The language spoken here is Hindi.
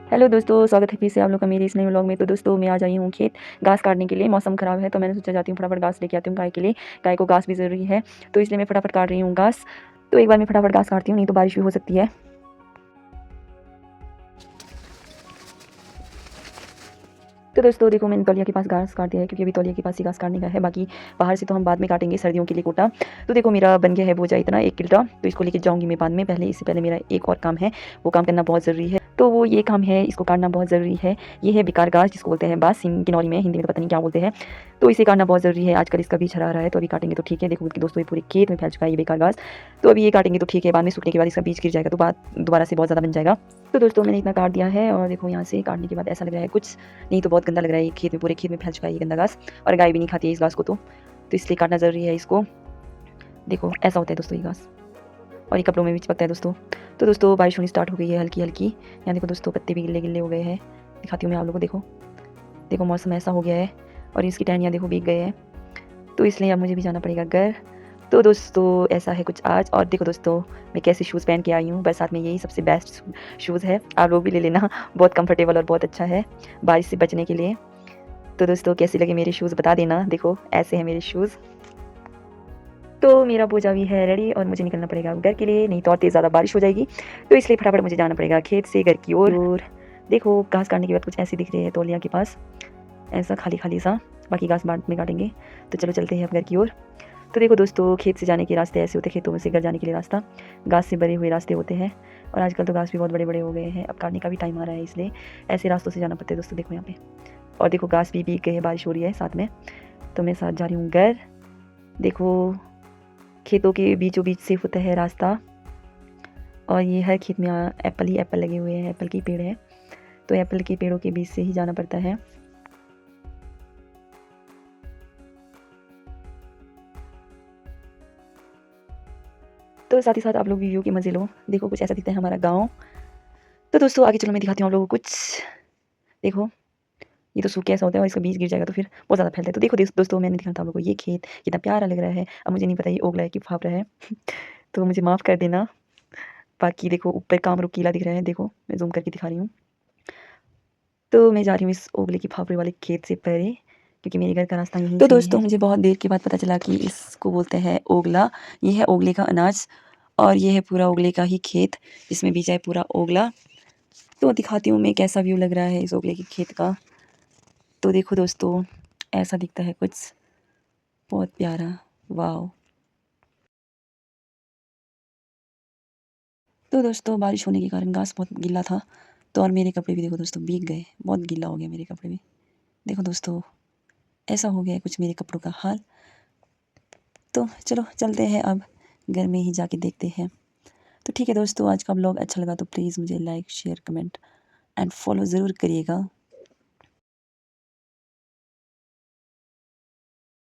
हेलो दोस्तों, स्वागत है फिर से आप लोग का मेरे इस नए व्लॉग में। तो दोस्तों मैं आज आई हूँ खेत घास काटने के लिए। मौसम ख़राब है तो मैंने सोचा जाती हूँ फटाफट घास लेके आती हूँ गाय के लिए। गाय को घास भी ज़रूरी है तो इसलिए मैं फटाफट काट रही हूँ घास। तो एक बार मैं फटाफट घास काटती हूँ, नहीं तो बारिश भी हो सकती है। तो दोस्तों देखो, मैंने तौलिया के पास घास काट दिया है क्योंकि अभी तौलिया के पास ही घास काटने का है। बाकी बाहर से तो हम बाद में काटेंगे सर्दियों के लिए कोटा। तो देखो मेरा बन गया है बोझा इतना 1 किल्टा। तो इसको लेके जाऊँगी मैं बाद में। इससे पहले मेरा एक और काम है, वो काम करना बहुत ज़रूरी है। तो वो ये काम है, इसको काटना बहुत ज़रूरी है। ये है बेकार घास जिसको बोलते हैं बास किन्नौरी में, हिंदी में तो पता नहीं क्या बोलते हैं। तो इसे काटना बहुत ज़रूरी है। आजकल इसका बीज हरा रहा है तो अभी काटेंगे तो ठीक है। देखो कि दोस्तों ये पूरे खेत में फैल चुका है ये बेकार घास। तो अभी ये काटेंगे तो ठीक है, बाद में सूखने के बाद इसका बीज गिर जाएगा तो बाद दोबारा से बहुत ज़्यादा बन जाएगा। तो दोस्तों मैंने इतना काट दिया है और देखो यहाँ से काटने के बाद ऐसा लग रहा है कुछ नहीं तो बहुत गंदा लग रहा है। ये खेत में, पूरे खेत में फैल चुका है ये गंदा घास और गाय भी नहीं खाती है इस घास को। तो इसलिए काटना ज़रूरी है इसको। देखो ऐसा होता है दोस्तों ये घास, और ये कपड़ों में भी चिपकता है दोस्तों। तो दोस्तों बारिश होनी स्टार्ट हो गई है हल्की हल्की। यहाँ देखो दोस्तों पत्ते भी गिल्ले गिल्ले हो गए हैं। दिखाती हूँ मैं आप लोगों को। देखो मौसम ऐसा हो गया है और इसकी टहनियाँ देखो भीग गए हैं। तो इसलिए अब मुझे भी जाना पड़ेगा घर। तो दोस्तों ऐसा है कुछ आज। और देखो दोस्तों मैं कैसे शूज़ पहन के आई हूँ, बरसात में यही सबसे बेस्ट शूज़ है। आप लोग भी ले लेना, बहुत कंफर्टेबल और बहुत अच्छा है बारिश से बचने के लिए। तो दोस्तों कैसे लगे मेरे शूज़ बता देना। देखो ऐसे हैं मेरे शूज़। तो मेरा बोझा भी है रेडी और मुझे निकलना पड़ेगा घर के लिए, नहीं तो और तेज़ ज़्यादा बारिश हो जाएगी। तो इसलिए फटाफट मुझे जाना पड़ेगा खेत से घर की ओर। देखो घास काटने के बाद कुछ ऐसे दिख रहे हैं तौलिया के पास, ऐसा खाली खाली सा। बाकी घास बाद में काटेंगे। तो चलो चलते हैं अब घर की ओर। तो देखो दोस्तों खेत से जाने के रास्ते ऐसे होते हैं, खेतों में से घर जाने के लिए रास्ता घास से भरे हुए रास्ते होते हैं। और आजकल तो घास भी बहुत बड़े बड़े हो गए हैं, अब काटने का भी टाइम आ रहा है इसलिए ऐसे रास्तों से जाना पड़ता है दोस्तों। देखो यहाँ पे, और देखो घास भी भीग गए हैं, बारिश हो रही है साथ में। तो मैं साथ जा रही हूँ घर। देखो खेतों के बीचों बीच से होता है रास्ता, और ये हर खेत में एप्पल ही एप्पल लगे हुए हैं, एप्पल के पेड़ हैं। तो एप्पल के पेड़ों के बीच से ही जाना पड़ता है। तो साथ ही साथ आप लोग भी व्यू के मज़े लो। देखो कुछ ऐसा दिखता है हमारा गाँव। तो दोस्तों आगे चलो मैं दिखाती हूँ आप लोगों को कुछ। देखो ये तो सूख के ऐसा होता है और इसका बीज गिर जाएगा तो फिर बहुत ज़्यादा फैलता है। तो देखो दोस्तों मैंने दिखाया था आप लोगों को ये खेत कितना प्यारा लग रहा है। अब मुझे नहीं पता ये ओगला है कि फावड़ा है तो मुझे माफ़ कर देना। बाकी देखो ऊपर काम रुकीला दिख रहा है, देखो मैं ज़ूम करके दिखा रही हूँ। तो मैं जा रही हूँ इस ओगले की फावड़े वाले खेत से परे, क्योंकि मेरे घर का रास्ता यहीं तो दोस्तों मुझे बहुत देर के बाद पता चला कि इसको बोलते हैं ओगला। ये है ओगले का अनाज और ये है पूरा ओगले का ही खेत जिसमें बीजा है पूरा ओगला। तो दिखाती हूँ मैं कैसा व्यू लग रहा है इस ओगले के खेत का। तो देखो दोस्तों ऐसा दिखता है कुछ, बहुत प्यारा। वाह। तो दोस्तों बारिश होने के कारण घास बहुत गीला था, तो और मेरे कपड़े भी देखो दोस्तों भीग गए, बहुत गीला हो गया मेरे कपड़े भी। देखो दोस्तों ऐसा हो गया है कुछ मेरे कपड़ों का हाल। तो चलो चलते हैं अब घर में ही जाके देखते हैं। तो ठीक है दोस्तों, आज का ब्लॉग अच्छा लगा तो प्लीज़ मुझे like share comment and follow ज़रूर करिएगा।